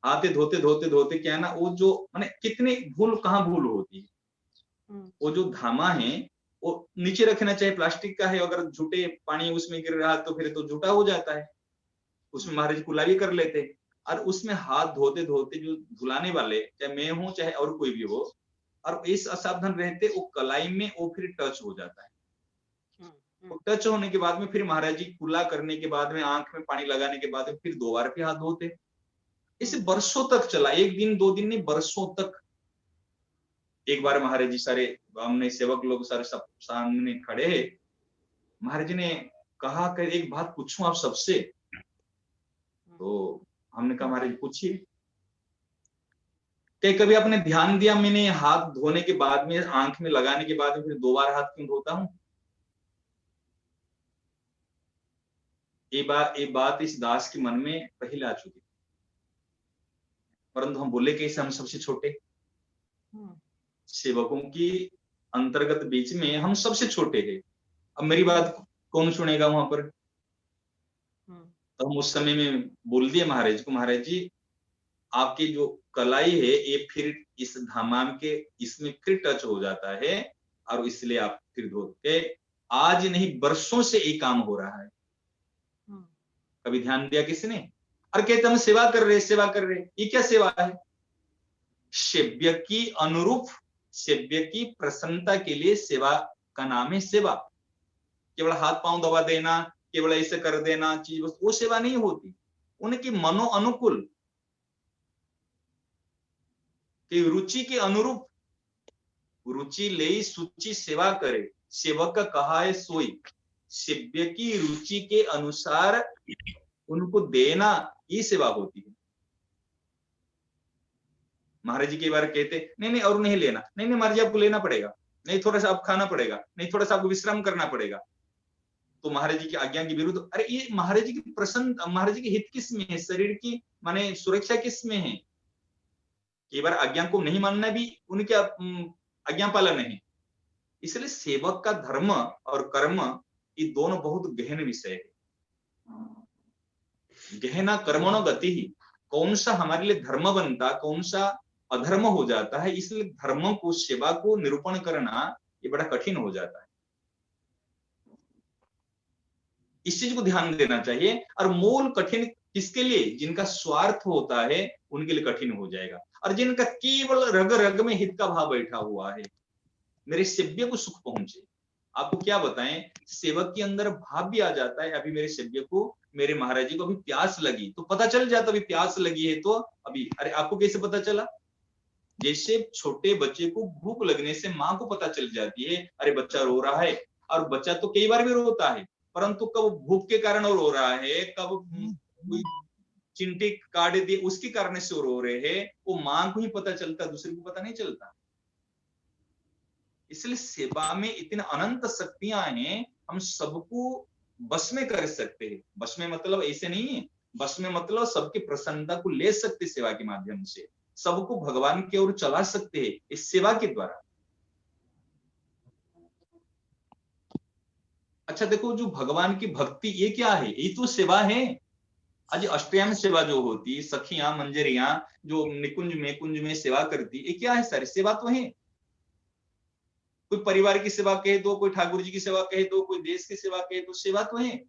हाथ धोते धोते धोते क्या है ना, वो जो माने कितने भूल, कहाँ भूल होती है। वो जो धामा है वो नीचे रखना चाहिए, प्लास्टिक का है, अगर झूठे पानी उसमें गिर रहा तो फिर तो झूठा हो जाता है। उसमें महाराज कुल्ला भी कर लेते, और उसमें हाथ धोते धोते जो धुलाने वाले, चाहे मैं हूं चाहे और कोई भी हो, और इस असावधान रहते वो कलाई में वो फिर टच हो जाता है। वो टच होने के बाद में फिर महाराज जी कुल्ला करने के बाद में, आंख में पानी लगाने के बाद में फिर 2 बार फिर हाथ धोते। इसे बरसों तक चला, एक दिन दो दिन नहीं, बरसों तक। एक बार महाराज जी सारे, हमने सेवक लोग सारे सब सामने खड़े हैं, महाराज जी ने कहा कि एक बात पूछूं आप सबसे। तो हमने कहा महाराज पूछिए। क्या कभी आपने ध्यान दिया मैंने हाथ धोने के बाद में, आंख में लगाने के बाद में फिर 2 बार हाथ क्यों धोता हूं? ये बात इस दास के मन में पहले आ चुकी, परंतु हम बोले कैसे, हम सबसे छोटे सेवकों की अंतर्गत बीच में हम सबसे छोटे हैं। अब मेरी बात कौन सुनेगा वहां पर? तो हम उस समय में बोल दिए महाराज को, महाराज जी आपकी जो कलाई है ये फिर इस धामाम के इसमें फिर टच हो जाता है, और इसलिए आप फिर धोते, आज नहीं वर्षों से ये काम हो रहा है। कभी ध्यान दिया किसने? और कहते हम सेवा कर रहे, सेवा कर रहे, ये क्या सेवा है? सेव्य की अनुरूप, सेव्य की प्रसन्नता के लिए सेवा का नाम है सेवा। केवल हाथ पांव दबा देना, केवल ऐसे कर देना चीज, वो सेवा नहीं होती। उनकी मनो अनुकूल कि रुचि के अनुरूप, रुचि ले सुचि सेवा करे, सेवक कहा है सोई। सेव्य की रुचि के अनुसार उनको देना, ये सेवा होती है। महाराज जी कई बार कहते नहीं नहीं और नहीं लेना, नहीं नहीं महाराज जी आपको लेना पड़ेगा, नहीं थोड़ा सा आप खाना पड़ेगा, नहीं थोड़ा सा आपको विश्राम करना पड़ेगा। तो महाराज जी की आज्ञा के विरुद्ध, अरे ये महाराज जी की प्रसन्न, महाराज जी की हित किस में है? शरीर की माने सुरक्षा किस में है? कई बार आज्ञा को नहीं मानना भी उनके आज्ञा पालन है। इसलिए सेवक का धर्म और कर्म ये दोनों बहुत गहन विषय है। गहना कर्मणो गति ही, कौन सा हमारे लिए धर्म बनता, कौन सा अधर्म हो जाता है, इसलिए धर्म को, सेवा को निरूपण करना ये बड़ा कठिन हो जाता है। इस चीज को ध्यान देना चाहिए। और मूल कठिन किसके लिए? जिनका स्वार्थ होता है उनके लिए कठिन हो जाएगा, और जिनका केवल रग रग में हित का भाव बैठा हुआ है, मेरे सेव्य को सुख पहुंचे। आपको क्या बताएं, सेवक के अंदर भाव भी आ जाता है, अभी मेरे सेव्य को, मेरे महाराज जी को अभी प्यास लगी, तो पता चल जाता अभी प्यास लगी है तो अभी, अरे आपको कैसे पता चला? जैसे छोटे बच्चे को भूख लगने से माँ को पता चल जाती है, अरे बच्चा रो रहा है, और बच्चा तो कई बार भी रोता है, परंतु कब भूख के कारण रो रहा है, कब कोई चिंटी काट दी उसके कारण से रो रहे हैं, वो माँ को ही पता चलता, दूसरे को पता नहीं चलता। इसलिए सेवा में इतने अनंत शक्तियां हैं, हम सबको बस में कर सकते हैं। बस में मतलब ऐसे नहीं है, बस में मतलब सबकी प्रसन्नता को ले सकते सेवा के माध्यम से, सबको भगवान की ओर चला सकते हैं इस सेवा के द्वारा। अच्छा देखो, जो भगवान की भक्ति ये क्या है? ये तो सेवा है। आज अष्टयाम सेवा जो होती, सखियां मंजरियां जो निकुंज में कुंज में सेवा करती, ये क्या है? सारी सेवा तो है। कोई परिवार की सेवा कहे दो, कोई ठाकुर जी की सेवा कहे दो, कोई देश की सेवा कहे दो, सेवा तो है।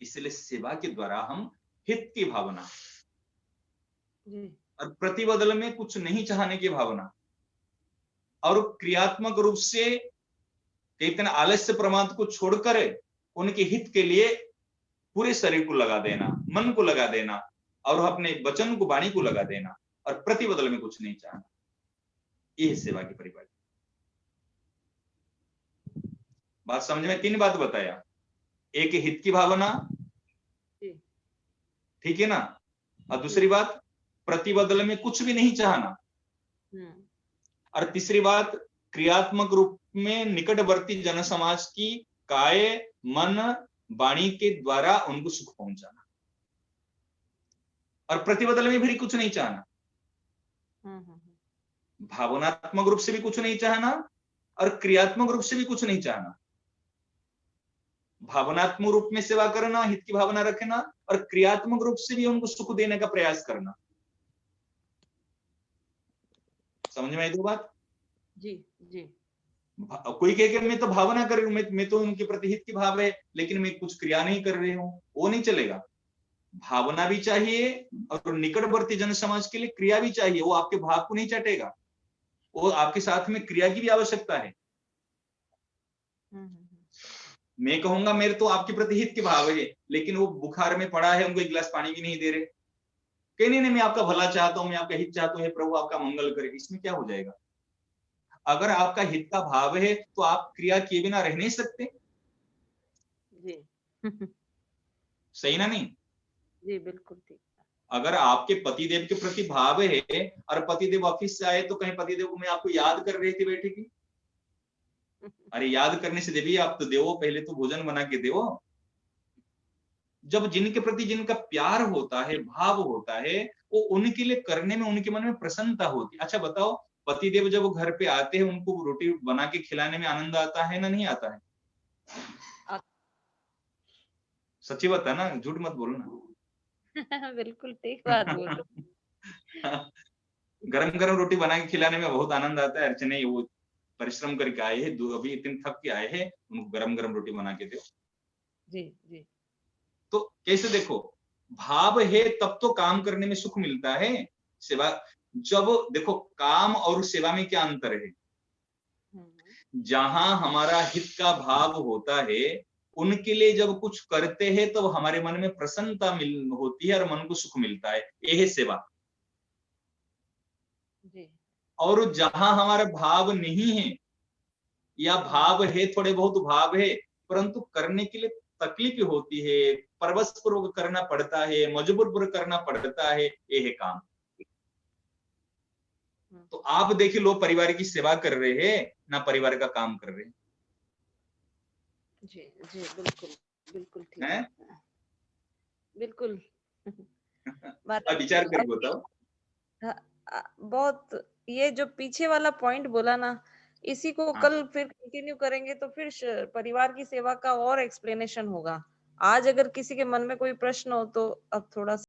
इसलिए सेवा के द्वारा हम हित की भावना और प्रतिबदल में कुछ नहीं चाहने की भावना, और क्रियात्मक रूप से कितने आलस्य प्रमाद को छोड़कर उनके हित के लिए पूरे शरीर को लगा देना, मन को लगा देना, और अपने वचन को, वाणी को लगा देना, और प्रतिबदल में कुछ नहीं चाहना। ये सेवा की परिभाषा। बात समझ में? 3 बात बताया। एक हित की भावना, ठीक है ना, और दूसरी बात प्रतिबदल में कुछ भी नहीं चाहना, और तीसरी बात क्रियात्मक रूप में निकटवर्ती जन समाज की काय मन वाणी के द्वारा उनको सुख पहुंचाना, और प्रतिबदल में भी कुछ नहीं चाहना। भावनात्मक रूप से भी कुछ नहीं चाहना, और क्रियात्मक रूप से भी कुछ नहीं चाहना। भावनात्मक रूप में सेवा करना, हित की भावना रखना, और क्रियात्मक रूप से भी उनको सुख देने का प्रयास करना। समझ में आई 2 बात? जी जी। कोई कहे मैं तो भावना कर रही हूँ, मैं तो उनके प्रति हित की भाव है, लेकिन मैं कुछ क्रिया नहीं कर रही हूँ, वो नहीं चलेगा। भावना भी चाहिए, और निकटवर्ती जन समाज के लिए क्रिया भी चाहिए। वो आपके भाव को नहीं चटेगा, वो आपके साथ में क्रिया की भी आवश्यकता है। मैं कहूंगा मेरे तो आपके प्रति हित के भाव है, लेकिन वो बुखार में पड़ा है, उनको 1 गिलास पानी भी नहीं दे रहे, कहीं नहीं, मैं आपका भला चाहता हूं, मैं आपका हित चाहता हूं, प्रभु आपका मंगल करे। इसमें क्या हो जाएगा? अगर आपका हित का भाव है तो आप क्रिया किए बिना रह नहीं सकते। जी। सही ना? नहीं जी बिल्कुल ठीक। अगर आपके पतिदेव के प्रति भाव है, और पतिदेव ऑफिस से आए तो कहीं पतिदेव को मैं आपको याद कर रही थी बैठे की, अरे याद करने से देवी, आप तो देवो, पहले तो भोजन बना के देवो। जब जिनके प्रति जिनका प्यार होता है, भाव होता है, वो उनके लिए करने में उनके मन में प्रसन्नता होती है। अच्छा बताओ, पतिदेव जब वो घर पे आते हैं, उनको रोटी बना के खिलाने में आनंद आता है ना नहीं आता है? सच्ची बात है ना, झूठ मत बोलना। बिल्कुल ठीक बात बोल रहे गरम गरम रोटी बना के खिलाने में बहुत आनंद आता है। अर्चना, वो परिश्रम करके आए हैं, अभी इतने थक के आए हैं, उनको गरम गरम रोटी बना के दो। जी जी। तो कैसे देखो, भाव है तब तो काम करने में सुख मिलता है। सेवा, जब देखो काम और सेवा में क्या अंतर है? जहां हमारा हित का भाव होता है, उनके लिए जब कुछ करते हैं तो हमारे मन में प्रसन्नता मिल होती है और मन को सुख मिलता है, ये है सेवा। जी। और जहां हमारा भाव नहीं है, या भाव है, थोड़े बहुत भाव है, परंतु करने के लिए तकलीफ होती है, परवश पूर्वक करना पड़ता है, मजबूर पूर्वक करना पड़ता है, ये है काम। तो आप देखिए, लोग परिवार की सेवा कर रहे हैं ना परिवार का काम कर रहे हैं। जी जी बिल्कुल बिल्कुल ठीक हैं? है, बिल्कुल। अब विचार करके बताओ। बहुत, ये जो पीछे वाला पॉइंट बोला ना, इसी को हाँ, कल फिर कंटिन्यू करेंगे तो फिर परिवार की सेवा का और एक्सप्लेनेशन होगा। आज अगर किसी के मन में कोई प्रश्न हो तो अब थोड़ा